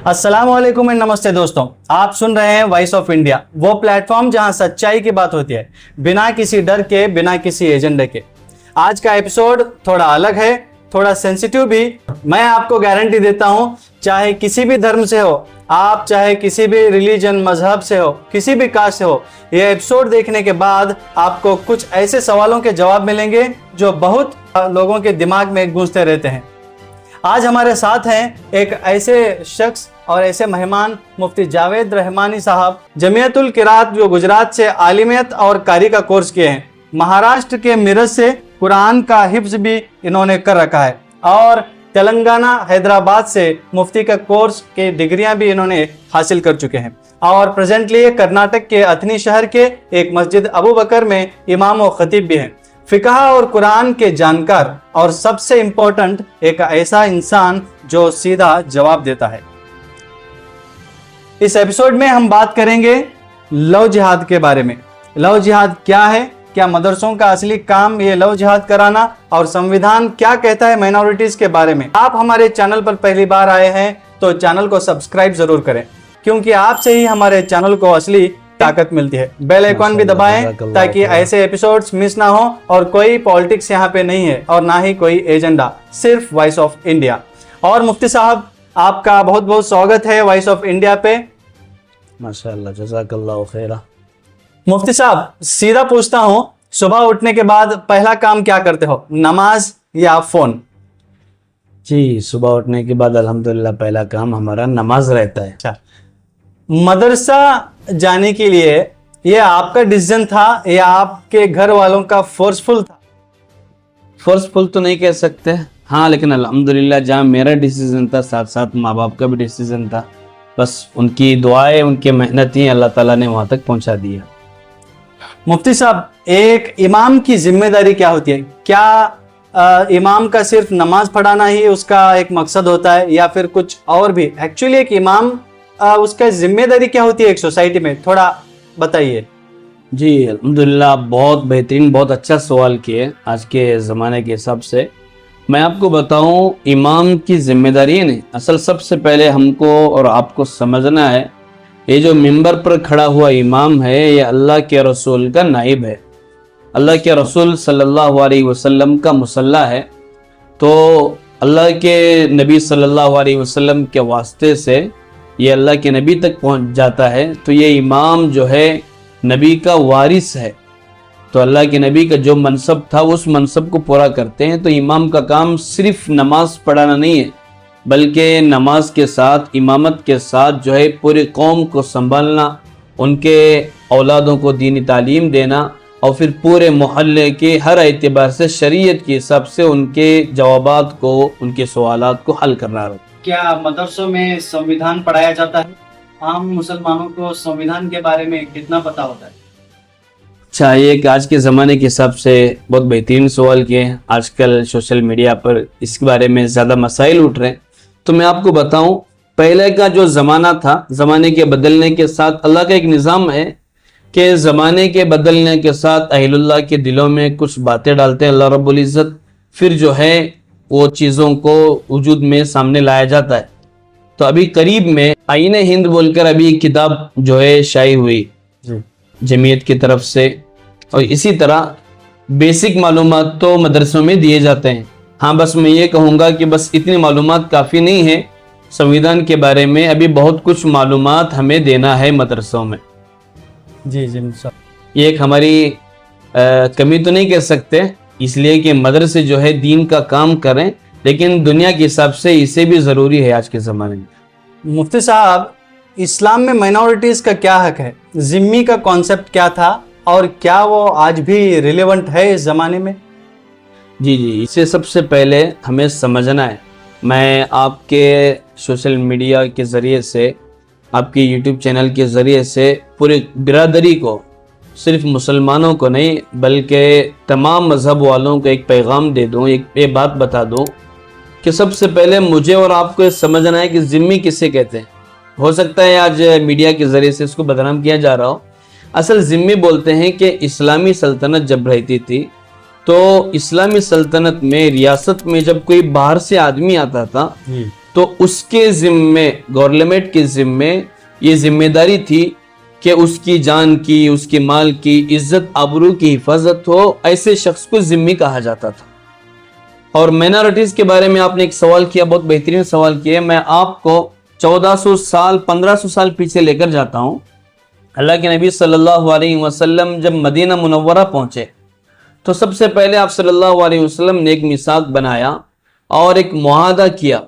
अस्सलाम वालेकुम एंड नमस्ते दोस्तों, आप सुन रहे हैं वॉइस ऑफ इंडिया, वो प्लेटफॉर्म जहां सच्चाई की बात होती है बिना किसी डर के, बिना किसी एजेंडे के। आज का एपिसोड थोड़ा अलग है, थोड़ा सेंसिटिव भी। मैं आपको गारंटी देता हूं, चाहे किसी भी धर्म से हो आप, चाहे किसी भी रिलीजन मजहब से हो, किसी भी कास्ट से हो, ये एपिसोड देखने के बाद आपको कुछ ऐसे सवालों के जवाब मिलेंगे जो बहुत लोगों के दिमाग में गूंजते रहते हैं। आज हमारे साथ हैं एक ऐसे शख्स और ऐसे मेहमान, मुफ्ती जावेद रहमानी साहब। जमीयतुल किरात जो गुजरात से आलिमियत और कारी का कोर्स किए हैं। महाराष्ट्र के मिरज से कुरान का हिफ्ज भी इन्होंने कर रखा है और तेलंगाना हैदराबाद से मुफ्ती का कोर्स के डिग्रियां भी इन्होंने हासिल कर चुके हैं और प्रेजेंटली कर्नाटक के अथनी शहर के एक मस्जिद अबू बकर में इमाम और खतीब भी हैं। फिकह और कुरान के जानकार और सबसे इम्पोर्टेंट एक ऐसा इंसान जो सीधा जवाब देता है। इस एपिसोड में हम बात करेंगे लव जिहाद के बारे में। लव जिहाद क्या है, क्या मदरसों का असली काम ये लव जिहाद कराना, और संविधान क्या कहता है माइनॉरिटीज के बारे में। आप हमारे चैनल पर पहली बार आए हैं तो चैनल को सब्सक्राइब जरूर करें, क्योंकि आपसे ही हमारे चैनल को असली ताकत मिलती है। बेल आइकॉन भी दबाएं ताकि ऐसे एपिसोड्स मिस ना हो। और कोई पॉलिटिक्स यहाँ पे नहीं है और ना ही कोई एजेंडा, सिर्फ वॉइस ऑफ इंडिया। और मुफ्ती साहब, आपका बहुत बहुत स्वागत है वॉइस ऑफ इंडिया पे। माशाअल्लाह, जज़ाकल्लाहु खैरा। मुफ्ती साहब, सीधा पूछता हूँ, सुबह उठने के बाद पहला काम क्या करते हो, नमाज या फोन? जी, सुबह उठने के बाद अल्हम्दुलिल्लाह पहला काम हमारा नमाज रहता है। अच्छा, मदरसा जाने के लिए ये आपका डिसीजन था या आपके घर वालों का फोर्सफुल था? फोर्सफुल तो नहीं कह सकते, हाँ, लेकिन अल्हम्दुलिल्लाह जहाँ मेरा डिसीजन था साथ साथ माँ बाप का भी डिसीजन था। बस उनकी दुआएं, उनकी मेहनत ही अल्लाह ताला ने वहाँ तक पहुँचा दिया। मुफ्ती साहब, एक इमाम की जिम्मेदारी क्या होती है? क्या इमाम का सिर्फ नमाज पढ़ाना ही उसका एक मकसद होता है या फिर कुछ और भी? एक्चुअली एक इमाम उसका जिम्मेदारी क्या होती है एक सोसाइटी में, थोड़ा बताइए। जी अल्हम्दुलिल्लाह, बहुत बेहतरीन, बहुत अच्छा सवाल किए। आज के ज़माने के हिसाब से मैं आपको बताऊं, इमाम की जिम्मेदारी नहीं, असल सबसे पहले हमको और आपको समझना है, ये जो मिंबर पर खड़ा हुआ इमाम है ये अल्लाह के रसूल का नाइब है। अल्लाह के रसूल सल्लल्लाहु अलैहि वसल्लम का मुसल्ला है। तो अल्लाह के नबी सल्लल्लाहु अलैहि वसल्लम के वास्ते से ये अल्लाह के नबी तक पहुंच जाता है। तो ये इमाम जो है नबी का वारिस है। तो अल्लाह के नबी का जो मनसब था उस मनसब को पूरा करते हैं। तो इमाम का काम सिर्फ नमाज पढ़ाना नहीं है, बल्कि नमाज के साथ, इमामत के साथ जो है पूरी कौम को संभालना, उनके औलादों को दीनी तालीम देना और फिर पूरे मोहल्ले के हर एतबार से शरीयत के हिसाब से उनके जवाबात को, उनके सवालात को हल करना। क्या मदरसों में संविधान पढ़ाया जाता है? आम मुसलमानों को संविधान के बारे में कितना पता होता है? अच्छा, ये कि आज के ज़माने के हिसाब से बहुत बेहतरीन सवाल किए। आजकल सोशल मीडिया पर इसके बारे में ज़्यादा मसाइल उठ रहे हैं। तो मैं आपको बताऊं, पहले का जो ज़माना था, ज़माने के बदलने के साथ अल्लाह का एक निज़ाम है कि ज़माने के बदलने के साथ अहलुल्लाह के दिलों में कुछ बातें डालते हैं अल्लाह रब्बुल इज़्ज़त, फिर जो है वो चीज़ों को वजूद में सामने लाया जाता है। तो अभी करीब में आईने हिंद बोलकर अभी किताब जो है शाई हुई जमीयत की तरफ से, और इसी तरह बेसिक मालूमात तो मदरसों में दिए जाते हैं। हाँ, बस मैं ये कहूँगा कि बस इतनी मालूमात काफ़ी नहीं है। संविधान के बारे में अभी बहुत कुछ मालूमात हमें देना है मदरसों में। जी जी, ये एक हमारी कमी तो नहीं कह सकते, इसलिए कि मदरसे जो है दीन का काम करें, लेकिन दुनिया के हिसाब से इसे भी ज़रूरी है आज के ज़माने में। मुफ्ती साहब, इस्लाम में माइनॉरिटीज़ का क्या हक है? जिम्मी का कॉन्सेप्ट क्या था और क्या वो आज भी रिलेवेंट है इस ज़माने में? जी, इसे सबसे पहले हमें समझना है। मैं आपके सोशल मीडिया के ज़रिए से, आपके यूट्यूब चैनल के ज़रिए से पूरी बिरादरी को, सिर्फ मुसलमानों को नहीं बल्कि तमाम मज़हब वालों को एक पैगाम दे दूँ, एक ये बात बता दूँ कि सबसे पहले मुझे और आपको ये समझना है कि ज़िम्मी किसे कहते हैं। हो सकता है आज मीडिया के ज़रिए से इसको बदनाम किया जा रहा हो। असल ज़िम्मी बोलते हैं कि इस्लामी सल्तनत जब रहती थी तो इस्लामी सल्तनत में, रियासत में जब कोई बाहर से आदमी आता था तो उसके जिम्मे, गवर्नमेंट के जिम्मे ये जिम्मेदारी थी कि उसकी जान की, उसकी माल की, इज्जत आबरू की हिफाजत हो, ऐसे शख्स को जिम्मी कहा जाता था। और माइनॉरिटीज के बारे में आपने एक सवाल किया, बहुत बेहतरीन सवाल किया। मैं आपको 1400 साल 1500 साल पीछे लेकर जाता हूँ। अल्लाह के नबी सल्लल्लाहु अलैहि वसल्लम जब मदीना मुनव्वरा पहुंचे तो सबसे पहले आप सल्लल्लाहु अलैहि वसल्लम ने एक मिसाक बनाया और एक मुआहदा किया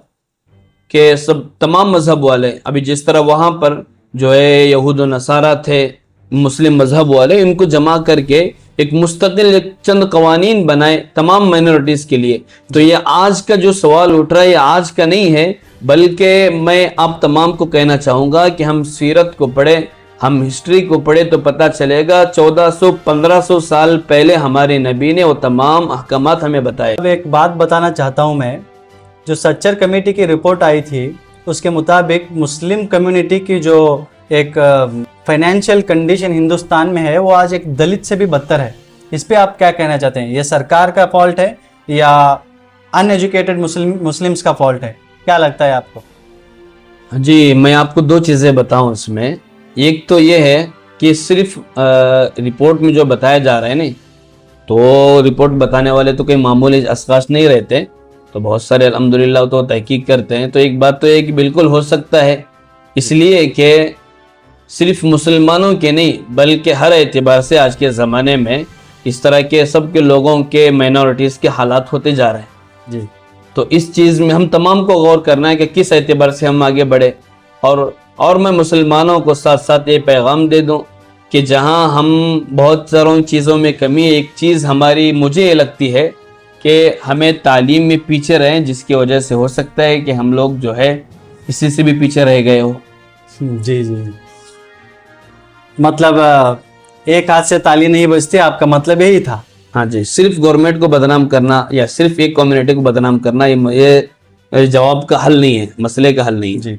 कि सब तमाम मजहब वाले, अभी जिस तरह वहाँ पर जो है यहूद व नसारा थे, मुस्लिम मजहब वाले, इनको जमा करके एक मुस्तकिल चंद कवानीन बनाए तमाम माइनॉरिटीज़ के लिए। तो ये आज का जो सवाल उठ रहा है ये आज का नहीं है, बल्कि मैं आप तमाम को कहना चाहूँगा कि हम सीरत को पढ़ें, हम हिस्ट्री को पढ़े तो पता चलेगा 1400-1500 साल पहले हमारे नबी ने वो तमाम अहकामात हमें बताए। अब एक बात बताना चाहता हूँ मैं, जो सच्चर कमेटी की रिपोर्ट आई थी उसके मुताबिक मुस्लिम कम्युनिटी की जो एक फाइनेंशियल कंडीशन हिंदुस्तान में है वो आज एक दलित से भी बदतर है। इस पे आप क्या कहना चाहते हैं? ये सरकार का फॉल्ट है या अनएजुकेटेड मुस्लिम्स का फॉल्ट है? क्या लगता है आपको? जी, मैं आपको दो चीज़ें बताऊं इसमें। एक तो ये है कि सिर्फ रिपोर्ट में जो बताया जा रहा है नहीं, तो रिपोर्ट बताने वाले तो कोई मामूली अशख़ास नहीं रहते, तो बहुत सारे अल्हम्दुलिल्लाह तो तहकीक करते हैं। तो एक बात तो ये कि बिल्कुल हो सकता है, इसलिए कि सिर्फ मुसलमानों के नहीं बल्कि हर एतबार से आज के ज़माने में इस तरह के सब के लोगों के माइनॉरिटीज़ के हालात होते जा रहे हैं। जी, तो इस चीज़ में हम तमाम को गौर करना है कि किस एतबार से हम आगे बढ़े। और मैं मुसलमानों को साथ साथ ये पैगाम दे दूं कि जहां हम बहुत सारों चीज़ों में कमी है, एक चीज़ हमारी मुझे ये लगती है कि हमें तालीम में पीछे रहें, जिसकी वजह से हो सकता है कि हम लोग जो है इसी से भी पीछे रह गए हो। जी जी, मतलब एक हाथ से ताली नहीं बजती, आपका मतलब यही था? हाँ जी, सिर्फ गवर्नमेंट को बदनाम करना या सिर्फ एक कम्युनिटी को बदनाम करना ये जवाब का हल नहीं है, मसले का हल नहीं है। जी,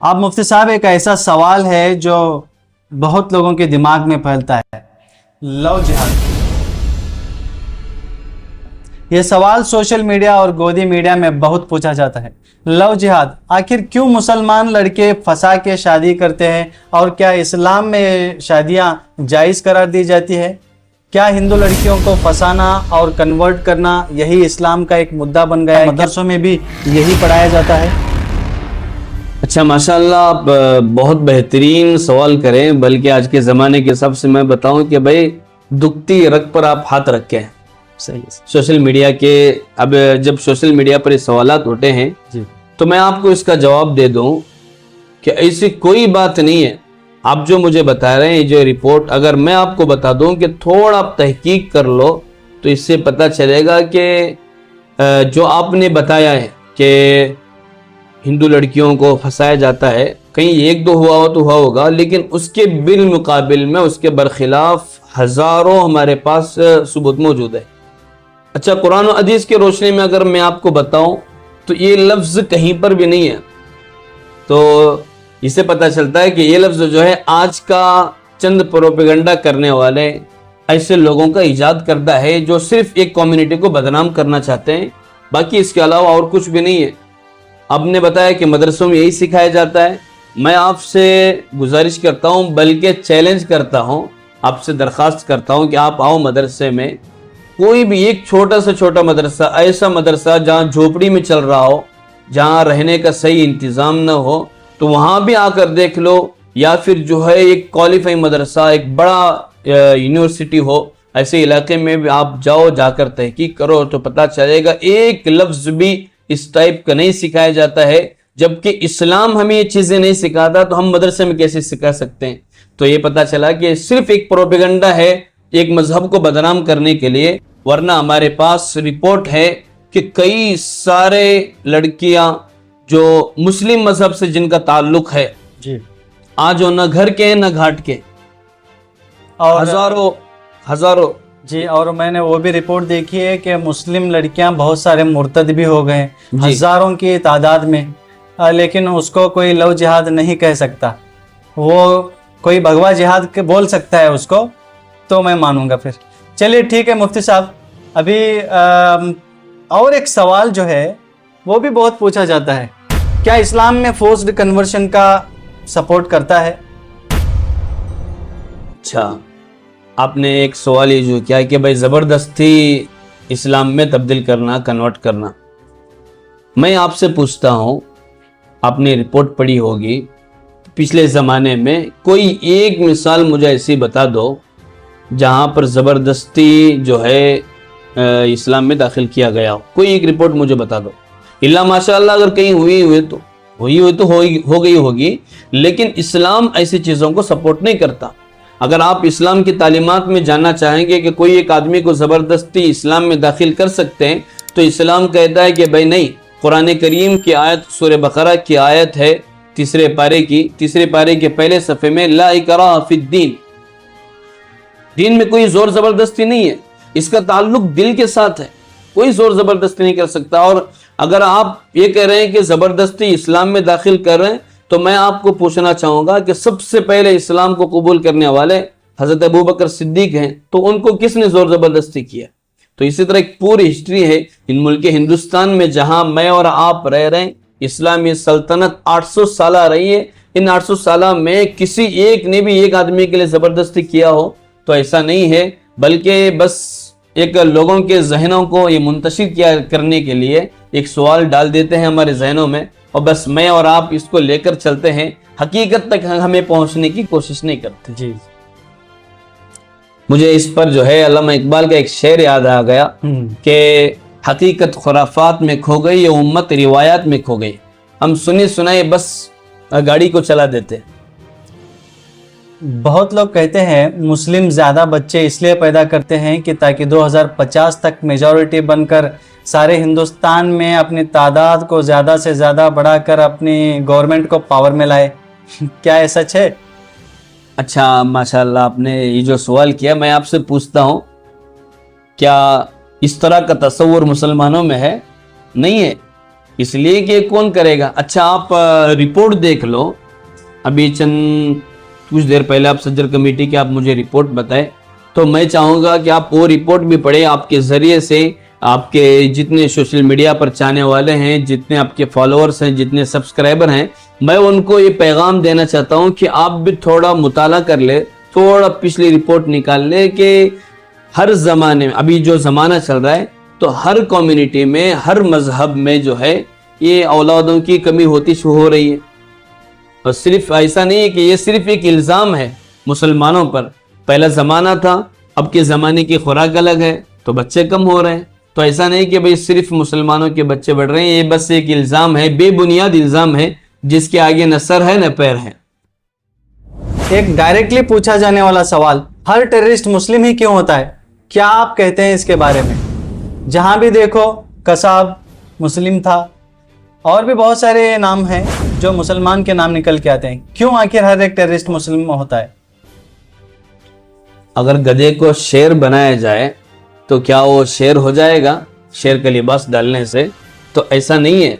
आप मुफ्ती साहब, एक ऐसा सवाल है जो बहुत लोगों के दिमाग में फैलता है, लव जिहाद। ये सवाल सोशल मीडिया और गोदी मीडिया में बहुत पूछा जाता है। लव जिहाद आखिर क्यों मुसलमान लड़के फंसा के शादी करते हैं, और क्या इस्लाम में शादियां जायज़ करार दी जाती है? क्या हिंदू लड़कियों को फंसाना और कन्वर्ट करना यही इस्लाम का एक मुद्दा बन गया है? मदरसों में भी यही पढ़ाया जाता है? अच्छा, माशाल्लाह, आप बहुत बेहतरीन सवाल करें। बल्कि आज के ज़माने के हिसाब से मैं बताऊं कि भाई दुखती रग पर आप हाथ रखे हैं। सही है। सोशल मीडिया के, अब जब सोशल मीडिया पर ये सवालात उठे हैं जी, तो मैं आपको इसका जवाब दे दूं कि ऐसी कोई बात नहीं है। आप जो मुझे बता रहे हैं, जो रिपोर्ट, अगर मैं आपको बता दूं कि थोड़ा आप तहकीक कर लो तो इससे पता चलेगा कि जो आपने बताया है कि हिंदू लड़कियों को फंसाया जाता है, कहीं एक दो हुआ हो तो हुआ होगा, लेकिन उसके बिल मुकाबिल में उसके बरखिलाफ हज़ारों हमारे पास सबूत मौजूद है। अच्छा, कुरान और हदीस के रोशनी में अगर मैं आपको बताऊं तो ये लफ्ज़ कहीं पर भी नहीं है, तो इससे पता चलता है कि ये लफ्ज़ जो है आज का चंद प्रोपेगेंडा करने वाले ऐसे लोगों का ईजाद करता है जो सिर्फ एक कम्युनिटी को बदनाम करना चाहते हैं, बाकी इसके अलावा और कुछ भी नहीं है। आपने बताया कि मदरसों में यही सिखाया जाता है। मैं आपसे गुजारिश करता हूँ, बल्कि चैलेंज करता हूँ, आपसे दरख्वास्त करता हूँ कि आप आओ मदरसे में, कोई भी एक छोटा से छोटा मदरसा, ऐसा मदरसा जहाँ झोपड़ी में चल रहा हो, जहाँ रहने का सही इंतज़ाम न हो, तो वहाँ भी आकर देख लो। या फिर जो है एक क्वालिफाई मदरसा, एक बड़ा यूनिवर्सिटी हो, ऐसे इलाके में भी आप जाओ, जाकर तहकीक करो तो पता चलेगा एक लफ्ज़ भी इस टाइप का नहीं सिखाया जाता है। जबकि इस्लाम हमें ये चीज़ें नहीं सिखाता तो हम मदरसे में कैसे सिखा सकते हैं? तो ये पता चला कि सिर्फ एक प्रोपेगेंडा है एक मजहब को बदनाम करने के लिए, वरना हमारे पास रिपोर्ट है कि कई सारे लड़कियां जो मुस्लिम मजहब से जिनका ताल्लुक है जी, आज वो न घर के हैं न घाट के, और हजारों। जी, और मैंने वो भी रिपोर्ट देखी है कि मुस्लिम लड़कियां बहुत सारे मुर्तद भी हो गए, हजारों की तादाद में, लेकिन उसको कोई लव जिहाद नहीं कह सकता। वो कोई भगवा जिहाद के बोल सकता है उसको, तो मैं मानूंगा फिर। चलिए ठीक है मुफ्ती साहब, अभी और एक सवाल जो है वो भी बहुत पूछा जाता है क्या इस्लाम में फोर्स्ड कन्वर्शन का सपोर्ट करता है? अच्छा, आपने एक सवाल ये जो किया कि भाई ज़बरदस्ती इस्लाम में तब्दील करना, कन्वर्ट करना। मैं आपसे पूछता हूँ, आपने रिपोर्ट पढ़ी होगी, पिछले ज़माने में कोई एक मिसाल मुझे ऐसी बता दो जहाँ पर ज़बरदस्ती जो है इस्लाम में दाखिल किया गया हो। कोई एक रिपोर्ट मुझे बता दो। इल्ला माशाअल्लाह अगर कहीं हुई तो हो गई होगी, लेकिन इस्लाम ऐसी चीज़ों को सपोर्ट नहीं करता। अगर आप इस्लाम की तालीमात में जानना चाहेंगे कि कोई एक आदमी को ज़बरदस्ती इस्लाम में दाखिल कर सकते हैं, तो इस्लाम कहता है कि भाई नहीं। कुरान करीम की आयत सूरह बकरा की आयत है तीसरे पारे के पहले सफ़े में, ला इकराह फिद्दीन, दीन में कोई जोर ज़बरदस्ती नहीं है। इसका ताल्लुक दिल के साथ है, कोई जोर ज़बरदस्ती नहीं कर सकता। और अगर आप ये कह रहे हैं कि ज़बरदस्ती इस्लाम में दाखिल कर रहे हैं, तो मैं आपको पूछना चाहूँगा कि सबसे पहले इस्लाम को कबूल करने वाले हज़रत अबू बकर सिद्दीक हैं, तो उनको किसने जोर ज़बरदस्ती किया? तो इसी तरह एक पूरी हिस्ट्री है इन मुल्क हिंदुस्तान में, जहाँ मैं और आप रह रहे हैं। इस्लामी सल्तनत 800 साल रही है। इन 800 साल में किसी एक ने भी एक आदमी के लिए ज़बरदस्ती किया हो तो ऐसा नहीं है, बल्कि बस एक लोगों के जहनों को ये मुंतशिर किया करने के लिए एक सवाल डाल देते हैं हमारे जहनों में, और बस मैं और आप इसको लेकर चलते हैं, हकीकत तक हमें पहुंचने की कोशिश नहीं करते। जी, मुझे इस पर जो है अल्लामा इकबाल का एक शेर याद आ गया कि हकीकत खुराफात में खो गई, ये उम्मत रिवायात में खो गई। हम सुने सुनाए बस गाड़ी को चला देते। बहुत लोग कहते हैं मुस्लिम ज़्यादा बच्चे इसलिए पैदा करते हैं कि ताकि 2050 तक मेजॉरिटी बनकर सारे हिंदुस्तान में अपनी तादाद को ज़्यादा से ज़्यादा बढ़ाकर अपनी गवर्नमेंट को पावर में लाए। क्या ये सच है? अच्छा, माशाल्लाह, आपने ये जो सवाल किया, मैं आपसे पूछता हूँ, क्या इस तरह का तस्वुर मुसलमानों में है? नहीं है, इसलिए कि कौन करेगा। अच्छा, आप रिपोर्ट देख लो। अभी कुछ देर पहले आप सज्जर कमेटी की आप मुझे रिपोर्ट बताए, तो मैं चाहूँगा कि आप वो रिपोर्ट भी पढ़े। आपके ज़रिए से आपके जितने सोशल मीडिया पर चाहने वाले हैं, जितने आपके फॉलोअर्स हैं, जितने सब्सक्राइबर हैं, मैं उनको ये पैगाम देना चाहता हूँ कि आप भी थोड़ा मुताला कर ले, थोड़ा पिछली रिपोर्ट निकाल ले कि हर ज़माने में, अभी जो ज़माना चल रहा है, तो हर कम्युनिटी में, हर मज़हब में जो है ये औलादों की कमी होती शुरू हो रही है। और सिर्फ ऐसा नहीं है कि ये सिर्फ एक इल्ज़ाम है मुसलमानों पर। पहला ज़माना था, अब के ज़माने की खुराक अलग है, तो बच्चे कम हो रहे हैं। तो ऐसा नहीं कि भाई सिर्फ मुसलमानों के बच्चे बढ़ रहे हैं, ये बस एक इल्ज़ाम है, बेबुनियाद इल्ज़ाम है, जिसके आगे न सर है न पैर है। एक डायरेक्टली पूछा जाने वाला सवाल, हर टेररिस्ट मुस्लिम ही क्यों होता है? क्या आप कहते हैं इसके बारे में? जहां भी देखो कसाब मुस्लिम था, और भी बहुत सारे नाम हैं जो मुसलमान के नाम निकल के आते हैं। क्यों आखिर हर एक टेररिस्ट मुस्लिम होता है? अगर गधे को शेर बनाया जाए तो क्या वो शेर हो जाएगा शेर का लिबास डालने से? तो ऐसा नहीं है,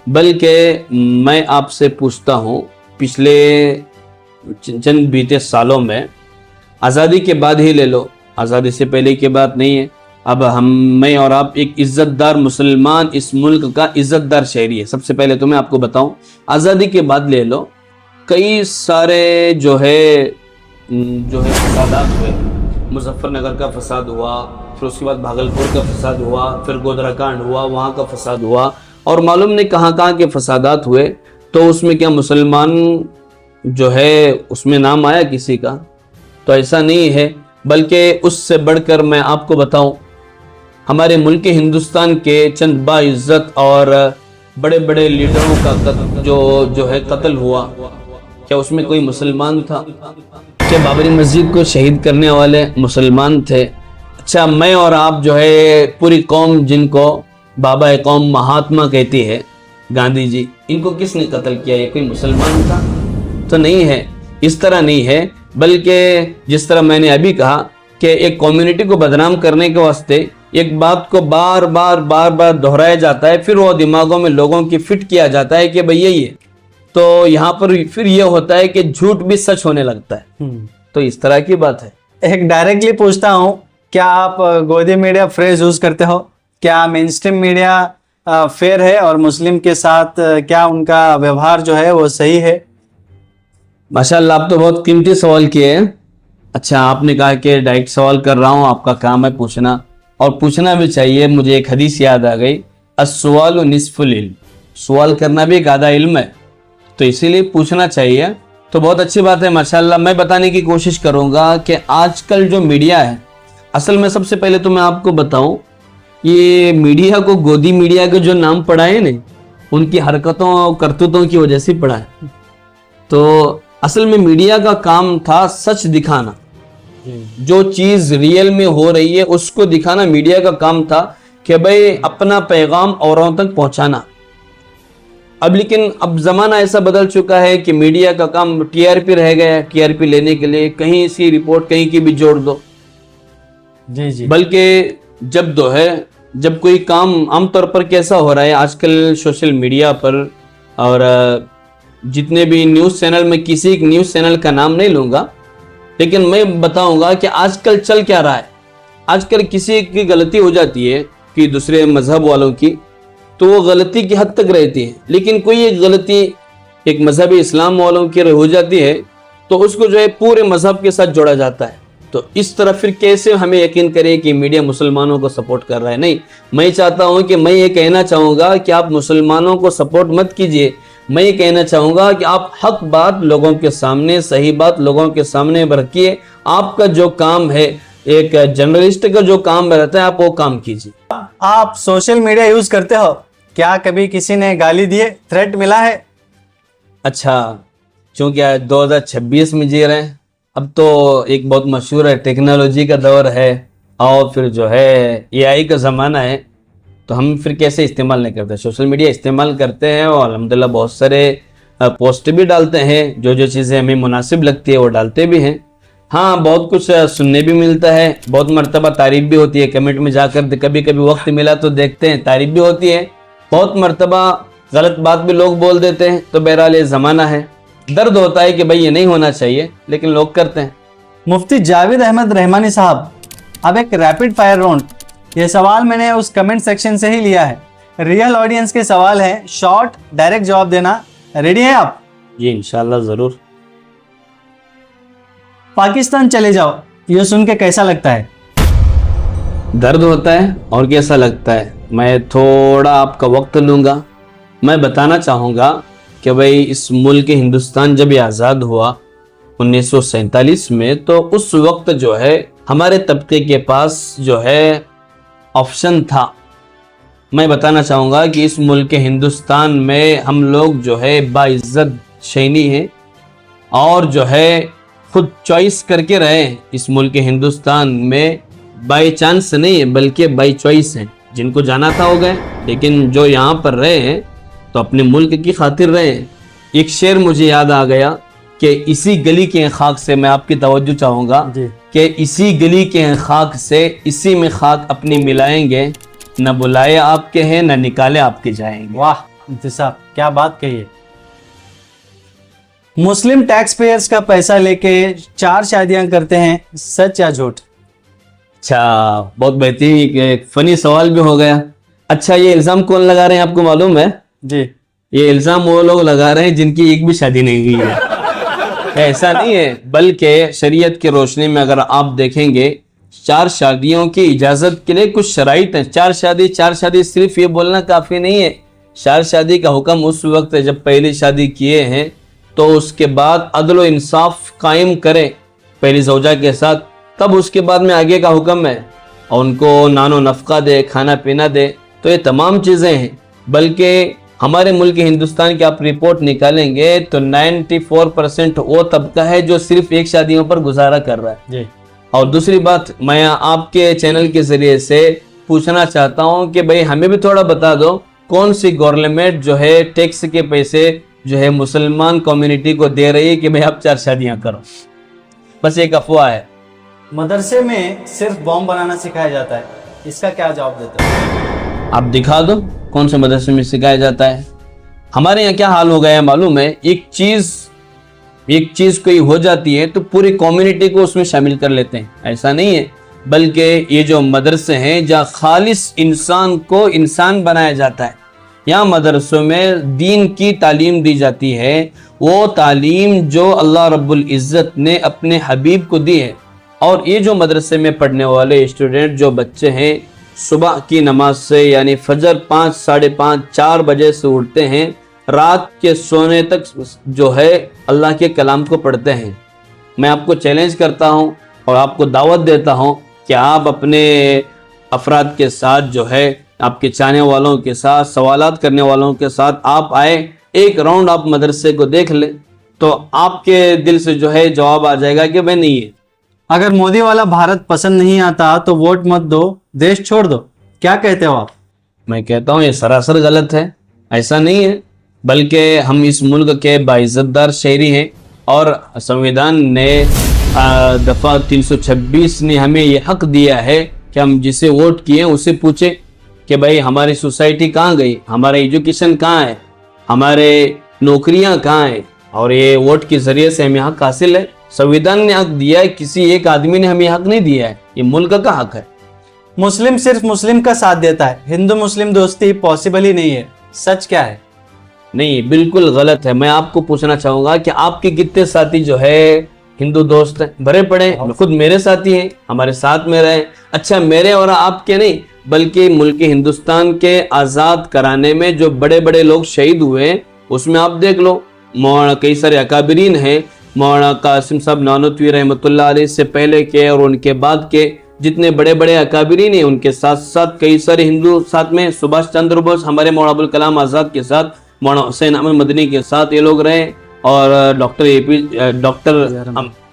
बल्कि मैं आपसे पूछता हूँ, पिछले चंद बीते सालों में, आज़ादी के बाद ही ले लो, आज़ादी से पहले की बात नहीं है, अब मैं और आप एक इज़्ज़तदार मुसलमान, इस मुल्क का इज़्ज़तदार शहरी है। सबसे पहले तो मैं आपको बताऊं, आज़ादी के बाद ले लो, कई सारे जो है फसादात हुए। मुजफ्फरनगर का फसाद हुआ, फिर उसके बाद भागलपुर का फसाद हुआ, फिर गोधरा कांड हुआ, वहाँ का फसाद हुआ, और मालूम नहीं कहाँ कहाँ के फसादात हुए। तो उसमें क्या मुसलमान जो है उसमें नाम आया किसी का? तो ऐसा नहीं है, बल्कि उससे बढ़कर मैं आपको बताऊं, हमारे मुल्क हिंदुस्तान के चंद बाइज्जत और बड़े बड़े लीडरों का जो है कत्ल हुआ, क्या उसमें कोई मुसलमान था? क्या बाबरी मस्जिद को शहीद करने वाले मुसलमान थे? अच्छा, मैं और आप जो है पूरी कौम, जिनको बाबा कौम महात्मा कहती है, गांधी जी, इनको किसने कत्ल किया? ये कोई मुसलमान था? तो नहीं है, इस तरह नहीं है, बल्कि जिस तरह मैंने अभी कहा कि एक कम्युनिटी को बदनाम करने के वास्ते एक बात को बार बार दोहराया जाता है, फिर वो दिमागों में लोगों की फिट किया जाता है कि भाई यही है। तो यहाँ पर फिर ये होता है कि झूठ भी सच होने लगता है। तो इस तरह की बात है। एक डायरेक्टली पूछता हूँ, क्या आप गोदी मीडिया फ्रेज यूज करते हो? क्या मेन स्ट्रीम मीडिया फेयर है और मुस्लिम के साथ क्या उनका व्यवहार जो है वो सही है? माशाल्लाह, आप तो बहुत कीमती सवाल किए हैं। अच्छा, आपने कहा कि डायरेक्ट सवाल कर रहा हूँ, आपका काम है पूछना, और पूछना भी चाहिए। मुझे एक हदीस याद आ गई, अस्सवालु निस्फुल इल्म, सवाल करना भी एक आधा इल्म है, तो इसीलिए पूछना चाहिए। तो बहुत अच्छी बात है माशाल्लाह। मैं बताने की कोशिश करूँगा कि आजकल जो मीडिया है, असल में सबसे पहले तो मैं आपको बताऊँ, ये मीडिया को गोदी मीडिया के जो नाम पड़ा है ना, उनकी हरकतों और करतूतों की वजह से पड़ा है। तो असल में मीडिया का काम था सच दिखाना, जो चीज रियल में हो रही है उसको दिखाना मीडिया का काम था, कि भाई अपना पैगाम औरों तक पहुंचाना। अब लेकिन अब जमाना ऐसा बदल चुका है कि मीडिया का काम टीआरपी रह गया है। टीआरपी लेने के लिए कहीं सी रिपोर्ट कहीं की भी जोड़ दो। जी जी। बल्कि जब कोई काम आमतौर पर कैसा हो रहा है आजकल सोशल मीडिया पर, और जितने भी न्यूज़ चैनल, में किसी एक न्यूज़ चैनल का नाम नहीं लूँगा, लेकिन मैं बताऊंगा कि आजकल चल क्या रहा है। आजकल किसी की गलती हो जाती है कि दूसरे मजहब वालों की, तो वो गलती की हद तक रहती है, लेकिन कोई एक गलती एक मजहबी इस्लाम वालों की हो जाती है तो उसको जो है पूरे मजहब के साथ जोड़ा जाता है। तो इस तरह फिर कैसे हमें यकीन करें कि मीडिया मुसलमानों को सपोर्ट कर रहा है? नहीं, मैं चाहता हूं कि मैं ये कहना चाहूँगा कि आप मुसलमानों को सपोर्ट मत कीजिए। मैं ये कहना चाहूँगा कि आप हक बात लोगों के सामने, सही बात लोगों के सामने रखिए। आपका जो काम है, एक जर्नलिस्ट का जो काम रहता है, आप वो काम कीजिए। आप सोशल मीडिया यूज करते हो क्या? कभी किसी ने गाली दिए, थ्रेट मिला है? अच्छा, चूंकि आज 2026 में जी रहे हैं, अब तो एक बहुत मशहूर है, टेक्नोलॉजी का दौर है और फिर जो है एआई का ज़माना है, तो हम फिर कैसे इस्तेमाल नहीं करते? सोशल मीडिया इस्तेमाल करते हैं और अल्हम्दुलिल्लाह बहुत सारे पोस्ट भी डालते हैं, जो जो चीज़ें हमें मुनासिब लगती है वो डालते भी हैं। हाँ, बहुत कुछ सुनने भी मिलता है, बहुत मर्तबा तारीफ भी होती है, कमेंट में जाकर कभी कभी वक्त मिला तो देखते हैं, तारीफ भी होती है। बहुत मर्तबा गलत बात भी लोग बोल देते हैं। तो बहरहाल ये ज़माना है, दर्द होता है कि भाई ये नहीं होना चाहिए, लेकिन लोग करते हैं। मुफ्ती जावेद अहमद रहमानी साहब, अब एक रैपिड फायर राउंड। ये सवाल मैंने उस कमेंट सेक्शन से ही लिया है, रियल ऑडियंस के सवाल है, शॉर्ट डायरेक्ट जवाब देना। रेडी हैं आप? जी इंशाल्लाह ज़रूर। पाकिस्तान चले जाओ, ये सुन के कैसा लगता है? दर्द होता है और कैसा लगता है? मैं थोड़ा आपका वक्त लूँगा। मैं बताना चाहूँगा कि भाई इस मुल्क हिंदुस्तान जब ये आज़ाद हुआ 1947 में, तो उस वक्त जो है हमारे तबके के पास जो है ऑप्शन था। मैं बताना चाहूँगा कि इस मुल्क हिंदुस्तान में हम लोग जो है बाइज्जत शैनी हैं और जो है खुद चॉइस करके रहे हैं। इस मुल्क हिंदुस्तान में बाई चांस नहीं है बल्कि बाई चॉइस है। जिनको जाना था हो गए, लेकिन जो यहाँ पर रहे हैं तो अपने मुल्क की खातिर रहे हैं। एक शेर मुझे याद आ गया कि इसी गली के खाक से, मैं आपकी तवज्जो चाहूँगा कि इसी गली के खाक से इसी में खाक अपनी मिलाएंगे, न बुलाए आपके हैं न निकाले आपके जाएंगे। वाह मुफ्ती साहब, क्या बात कही है। मुस्लिम टैक्स पेयर्स का पैसा लेके 4 शादियां करते हैं, सच या झूठ? अच्छा, बहुत बेहतरीन, एक फनी सवाल भी हो गया। अच्छा, ये इल्ज़ाम कौन लगा रहे हैं आपको मालूम है? जी, ये इल्ज़ाम वो लोग लगा रहे हैं जिनकी एक भी शादी नहीं हुई है। ऐसा नहीं है, बल्कि शरीयत की रोशनी में अगर आप देखेंगे 4 शादियों की इजाज़त के लिए कुछ शराइत हैं। 4 शादी सिर्फ ये बोलना काफ़ी नहीं है। 4 शादी का हुक्म उस वक्त है जब पहली शादी किए हैं तो उसके बाद अदल व इंसाफ कायम करें पहली ज़ौजा के साथ, तब उसके बाद में आगे का हुक्म है और उनको नानो नफ़का दे, खाना पीना दे। तो ये तमाम चीज़ें हैं। बल्कि हमारे मुल्क हिंदुस्तान की आप रिपोर्ट निकालेंगे तो 94% वो तबका है जो सिर्फ एक शादियों पर गुजारा कर रहा है जी। और दूसरी बात, मैं आपके चैनल के ज़रिए से पूछना चाहता हूँ कि भाई हमें भी थोड़ा बता दो, कौन सी गवर्नमेंट जो है टैक्स के पैसे जो है मुसलमान कम्युनिटी को दे रही है कि भाई आप 4 शादियाँ करो? बस एक अफवाह है। मदरसे में सिर्फ बॉम्ब बनाना सिखाया जाता है, इसका क्या जवाब देते हो? आप दिखा दो कौन से मदरसे में सिखाया जाता है। हमारे यहाँ क्या हाल हो गया है मालूम है? एक चीज़ कोई हो जाती है तो पूरी कम्युनिटी को उसमें शामिल कर लेते हैं। ऐसा नहीं है, बल्कि ये जो मदरसे हैं जहाँ खालिस इंसान को इंसान बनाया जाता है, यहाँ मदरसों में दीन की तालीम दी जाती है, वो तालीम जो अल्लाह रब्बुल इज़्ज़त ने अपने हबीब को दी है। और ये जो मदरसे में पढ़ने वाले स्टूडेंट जो बच्चे हैं सुबह की नमाज से यानी फजर 5, साढ़े 5, 4 बजे से उठते हैं, रात के सोने तक जो है अल्लाह के कलाम को पढ़ते हैं। मैं आपको चैलेंज करता हूँ और आपको दावत देता हूँ कि आप अपने अफराद के साथ जो है आपके चाहने वालों के साथ, सवालात करने वालों के साथ आप आए, एक राउंड आप मदरसे को देख लें तो आपके दिल से जो है जवाब आ जाएगा कि भाई नहीं है। अगर मोदी वाला भारत पसंद नहीं आता तो वोट मत दो, देश छोड़ दो, क्या कहते हो आप? मैं कहता हूँ ये सरासर गलत है, ऐसा नहीं है, बल्कि हम इस मुल्क के बाइज्जतदार शहरी हैं और संविधान ने दफ़ा 326 ने हमें ये हक दिया है कि हम जिसे वोट किए उसे पूछे कि भाई हमारी सोसाइटी कहाँ गई, हमारा एजुकेशन कहाँ है, हमारे नौकरियाँ कहाँ हैं, और ये वोट के ज़रिए से हमें हक हासिल है। संविधान ने हक दिया है, किसी एक आदमी ने हमें हक नहीं दिया है, ये मुल्क का हक है। मुस्लिम सिर्फ मुस्लिम का साथ देता है, हिंदू मुस्लिम दोस्ती पॉसिबल ही नहीं है, सच क्या है? नहीं, बिल्कुल गलत है। मैं आपको पूछना चाहूंगा कि आपके कितने साथी जो है हिंदू दोस्त हैं? भरे पड़े, खुद मेरे साथी हैं, हमारे साथ में रहे। अच्छा, मेरे और आपके नहीं, बल्कि मुल्क हिंदुस्तान के आज़ाद कराने में जो बड़े बड़े लोग शहीद हुए उसमें आप देख लो, मौलाना कई सारे अकाबरीन हैं, मौलाना कासिम साहब नानोतवी रहमतुल्लाह अलैह से पहले के और उनके बाद के जितने बड़े बड़े अकाबरीन हैं उनके साथ साथ कई सारे हिंदू साथ में, सुभाष चंद्र बोस, हमारे मौलाना अबुल कलाम आज़ाद के साथ, मौलाना हुसैन अहमद मदनी के साथ ये लोग रहे, और डॉक्टर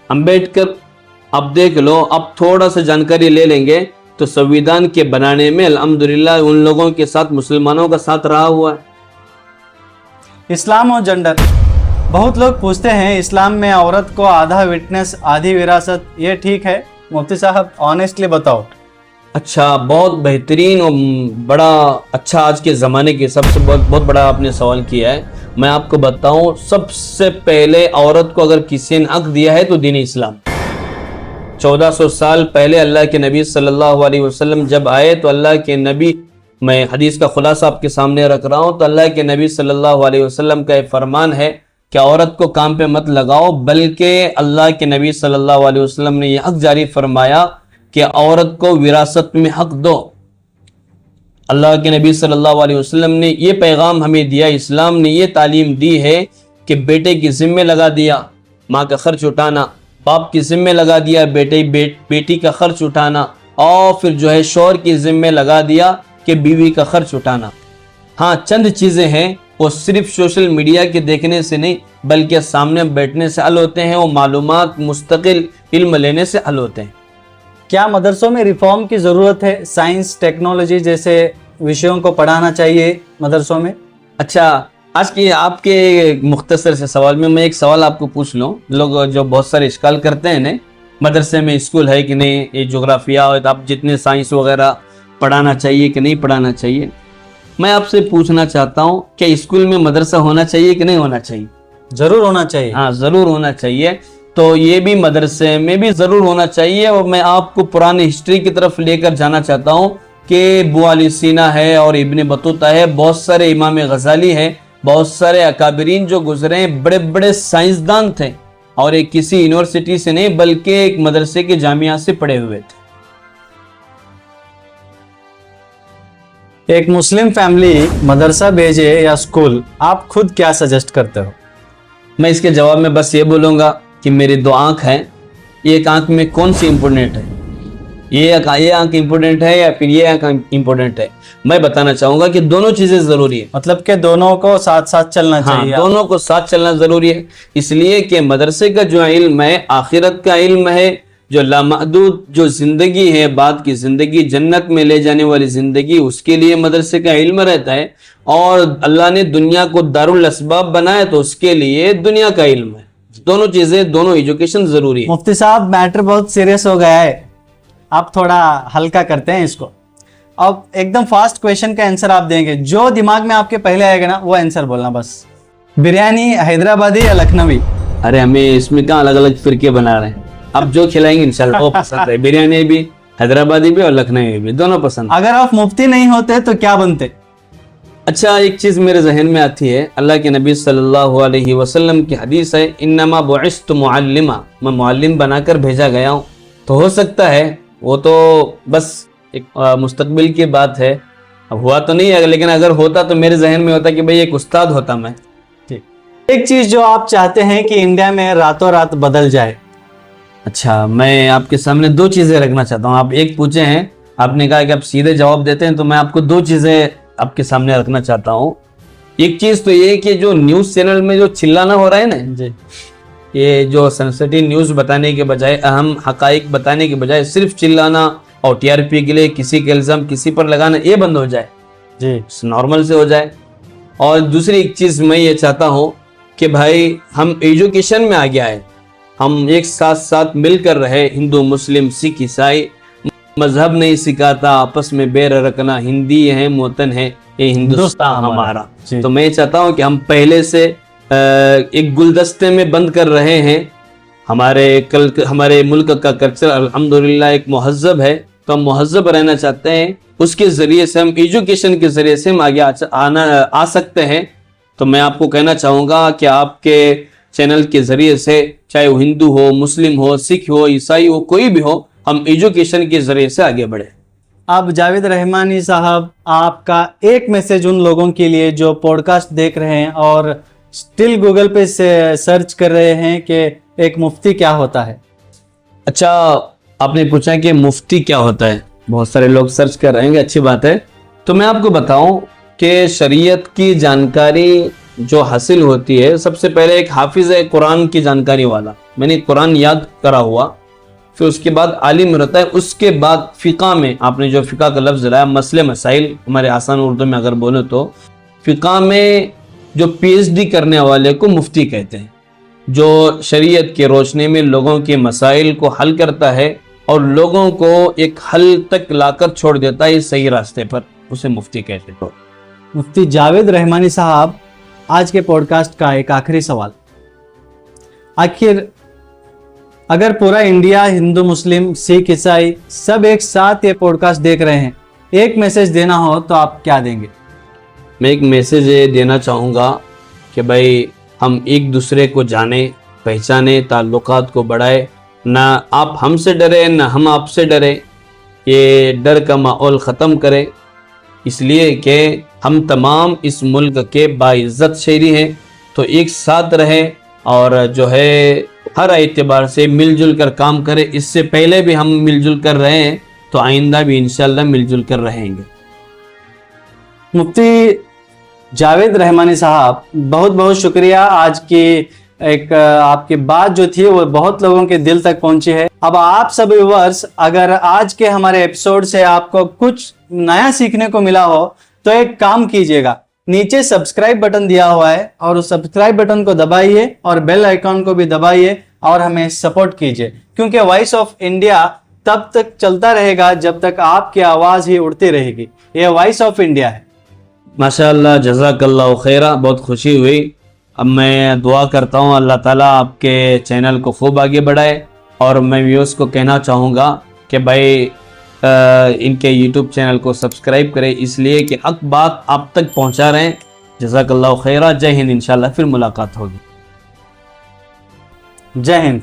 अम्बेडकर। अब देख लो, अब थोड़ा सा जानकारी ले लेंगे तो संविधान के बनाने में अल्हम्दुलिल्लाह उन लोगों के साथ मुसलमानों का साथ रहा हुआ है। इस्लाम और जेंडर, बहुत लोग पूछते हैं इस्लाम में औरत को आधा विटनेस आधी विरासत, ये ठीक है? मुफ्ती साहब ऑनेस्टली बताओ। अच्छा, बहुत बेहतरीन और बड़ा अच्छा आज के ज़माने के सबसे बहुत बड़ा आपने सवाल किया है। मैं आपको बताऊं, सबसे पहले औरत को अगर किसी ने हक दिया है तो दीन इस्लाम। 1400 साल पहले अल्लाह के नबी सल्लल्लाहु अलैहि वसल्लम जब आए तो अल्लाह के नबी, मैं हदीस का खुलासा आपके सामने रख रहा हूँ, तो अल्लाह के नबी सल्लल्लाहु अलैहि वसल्लम का एक फरमान है कि औरत को काम पे मत लगाओ, बल्कि अल्लाह के नबी सल्लल्लाहु अलैहि वसल्लम ने यह हक जारी फरमाया कि औरत को विरासत में हक दो। अल्लाह के नबी सल्लल्लाहु अलैहि वसल्लम ने ये पैगाम हमें दिया, इस्लाम ने ये तालीम दी है कि बेटे की जिम्मे लगा दिया माँ का खर्च उठाना, बाप की जिम्मे लगा दिया बेटी का खर्च उठाना, और फिर जो है शौहर की जिम्मे लगा दिया कि बीवी का खर्च उठाना। हाँ, चंद चीज़ें हैं वो सिर्फ सोशल मीडिया के देखने से नहीं बल्कि सामने बैठने से हल होते हैं, वो मालूमात मुस्तकिल इल्म लेने से हल होते हैं। क्या मदरसों में रिफॉर्म की ज़रूरत है? साइंस टेक्नोलॉजी जैसे विषयों को पढ़ाना चाहिए मदरसों में? अच्छा, आज के आपके मुख्तसर से सवाल में मैं एक सवाल आपको पूछ लूँ। लोग जो बहुत सारे इश्काल करते हैं ना, मदरसे में स्कूल है कि नहीं, ये जोग्राफिया और आप जितने साइंस वगैरह पढ़ाना चाहिए कि नहीं पढ़ाना चाहिए, मैं आपसे पूछना चाहता हूँ क्या स्कूल में मदरसा होना चाहिए कि नहीं होना चाहिए? ज़रूर होना चाहिए। हाँ, ज़रूर होना चाहिए। तो ये भी मदरसे में भी ज़रूर होना चाहिए। और मैं आपको पुरानी हिस्ट्री की तरफ लेकर जाना चाहता हूँ कि बुआली सीना है और इब्न बतूता है, बहुत सारे इमाम गजाली है, बहुत सारे अकाबरीन जो गुजरे हैं, बड़े बड़े साइंसदान थे, और एक किसी यूनिवर्सिटी से नहीं बल्कि एक मदरसे के जामिया से पढ़े हुए थे। एक मुस्लिम फैमिली मदरसा भेजे या स्कूल, आप खुद क्या सजेस्ट करते हो? मैं इसके जवाब में बस ये बोलूँगा कि मेरी 2 आँख हैं, एक आँख में कौन सी इम्पोर्टेंट है, ये आँख इम्पोर्टेंट है या फिर ये आँख इम्पोर्टेंट है? मैं बताना चाहूँगा कि दोनों चीज़ें ज़रूरी है, मतलब कि दोनों को साथ साथ चलना चाहिए। दोनों को साथ चलना ज़रूरी है, इसलिए कि मदरसे का जो इल्म है आखिरत का इल्म है, जो लामहदूद जो ज़िंदगी है, बाद की ज़िंदगी, जन्नत में ले जाने वाली ज़िंदगी, उसके लिए मदरसे का इल्म रहता है। और अल्लाह ने दुनिया को दारुल असबाब बनाया तो उसके लिए दुनिया का इल्म है। दोनों चीज़ें, दोनों एजुकेशन ज़रूरी है। मुफ्ती साहब, मैटर बहुत सीरियस हो गया है, आप थोड़ा हल्का करते हैं इसको। अब एकदम फास्ट क्वेश्चन का आंसर आप देंगे, जो दिमाग में आपके पहले आएगा ना वो आंसर बोलना बस। बिरयानी हैदराबादी या लखनवी? अरे हमें इसमें कहाँ अलग अलग फिरके बना रहे हैं, अब जो खिलाएंगे इंशाल्लाह वो पसंद है। बिरयानी भी हैदराबादी भी और लखनवी भी, दोनों पसंद। अगर आप मुफ्ती नहीं होते तो क्या बनते? अच्छा, एक चीज़ मेरे जहन में आती है, अल्लाह के नबी सल्लल्लाहु अलैहि वसल्लम की हदीस है, इन्नमा बुइस्तु मुअल्लिमा, मैं मुअल्लिम बनाकर भेजा गया हूँ। तो हो सकता है, वो तो बस एक मुस्तकबिल की बात है, अब हुआ तो नहीं है, लेकिन अगर होता तो मेरे जहन में होता कि भाई एक उस्ताद होता मैं। ठीक। एक चीज जो आप चाहते हैं कि इंडिया में रातों रात बदल जाए? अच्छा, मैं आपके सामने दो चीज़ें रखना चाहता हूँ। आप एक पूछे हैं, आपने कहा कि आप सीधे जवाब देते हैं, तो मैं आपको दो चीज़ें आपके सामने रखना चाहता हूँ। एक चीज़ तो ये कि जो न्यूज़ चैनल में जो चिल्लाना हो रहा है ना जी, ये जो सेंसिटिव न्यूज़ बताने के बजाय, अहम हकाइक बताने के बजाय सिर्फ चिल्लाना और टीआरपी के लिए किसी के इल्ज़ाम किसी पर लगाना, ये बंद हो जाए, जी, नॉर्मल से हो जाए। और दूसरी एक चीज़ मैं ये चाहता हूँ कि भाई हम एजुकेशन में आगे आए, हम एक साथ साथ मिलकर रहे, हिंदू मुस्लिम सिख ईसाई, मजहब नहीं सिखाता आपस में बैर रखना, हिंदी है वतन है ये हिंदुस्तान हमारा। जी। तो मैं चाहता हूँ कि हम पहले से एक गुलदस्ते में बंद कर रहे हैं। हमारे मुल्क का कल्चर अल्हम्दुलिल्लाह एक महज़ब है, तो हम महज़ब रहना चाहते हैं, उसके ज़रिए से हम एजुकेशन के ज़रिए से हम आगे आ सकते हैं। तो मैं आपको कहना चाहूँगा कि आपके चैनल के ज़रिए से, चाहे वो हिंदू हो, मुस्लिम हो, सिख हो, ईसाई हो, कोई भी हो, हम एजुकेशन के ज़रिए से आगे बढ़े। अब जावेद रहमानी साहब, आपका एक मैसेज उन लोगों के लिए जो पॉडकास्ट देख रहे हैं और स्टिल गूगल पे से सर्च कर रहे हैं कि एक मुफ्ती क्या होता है? अच्छा, आपने पूछा कि मुफ्ती क्या होता है, बहुत सारे लोग सर्च कर रहे हैं, अच्छी बात है। तो मैं आपको बताऊं कि शरीयत की जानकारी जो हासिल होती है, सबसे पहले एक हाफिज है कुरान की जानकारी वाला, मैंने कुरान याद करा हुआ, फिर उसके बाद आलिम रहता है, उसके बाद फ़िक़ा में, आपने जो फ़िक़ा का लफ्ज़ लाया, मसले मसाइल हमारे आसान उर्दू में अगर बोलो तो फ़िक़ा में जो पीएचडी करने वाले को मुफ्ती कहते हैं, जो शरीयत के रोशनी में लोगों के मसाइल को हल करता है और लोगों को एक हल तक लाकर छोड़ देता है सही रास्ते पर, उसे मुफ्ती कहते हैं। मुफ्ती जावेद रहमानी साहब, आज के पॉडकास्ट का एक आखिरी सवाल, आखिर अगर पूरा इंडिया हिंदू मुस्लिम सिख ईसाई सब एक साथ ये पॉडकास्ट देख रहे हैं, एक मैसेज देना हो तो आप क्या देंगे? मैं एक मैसेज ये देना चाहूँगा कि भाई हम एक दूसरे को जाने पहचाने, ताल्लुकात को बढ़ाए, ना आप हमसे डरे ना हम आपसे डरे, ये डर का माहौल ख़त्म करें, इसलिए कि हम तमाम इस मुल्क के बाइज़्ज़त शहरी हैं, तो एक साथ रहें और जो है हर एतबार से मिलजुल कर काम करें। इससे पहले भी हम मिलजुल कर रहे हैं, तो आइंदा भी इंशाल्लाह मिलजुल कर रहेंगे। मुफ्ती जावेद रहमानी साहब, बहुत बहुत शुक्रिया। आज की एक आपकी बात जो थी वो बहुत लोगों के दिल तक पहुंची है। अब आप सब व्यूअर्स, अगर आज के हमारे एपिसोड से आपको कुछ नया सीखने को मिला हो तो एक काम कीजिएगा, नीचे सब्सक्राइब बटन दिया हुआ है और उस सब्सक्राइब बटन को दबाइए और बेल आइकॉन को भी दबाइए और हमें सपोर्ट कीजिए, क्योंकि वॉइस ऑफ इंडिया तब तक चलता रहेगा जब तक आपकी आवाज़ ही उड़ती रहेगी। ये वॉइस ऑफ इंडिया है। माशाअल्लाह, जज़ाकल्लाहु खैरा, बहुत खुशी हुई। अब मैं दुआ करता हूँ अल्लाह ताला आपके चैनल को खूब आगे बढ़ाए, और मैं व्यूअर्स को कहना चाहूँगा कि भाई इनके यूट्यूब चैनल को सब्सक्राइब करें, इसलिए कि हक बात आप तक पहुँचा रहे हैं। जज़ाकल्लाहु खैरा। जय हिंद। इंशाल्लाह फिर मुलाकात होगी। जय हिंद।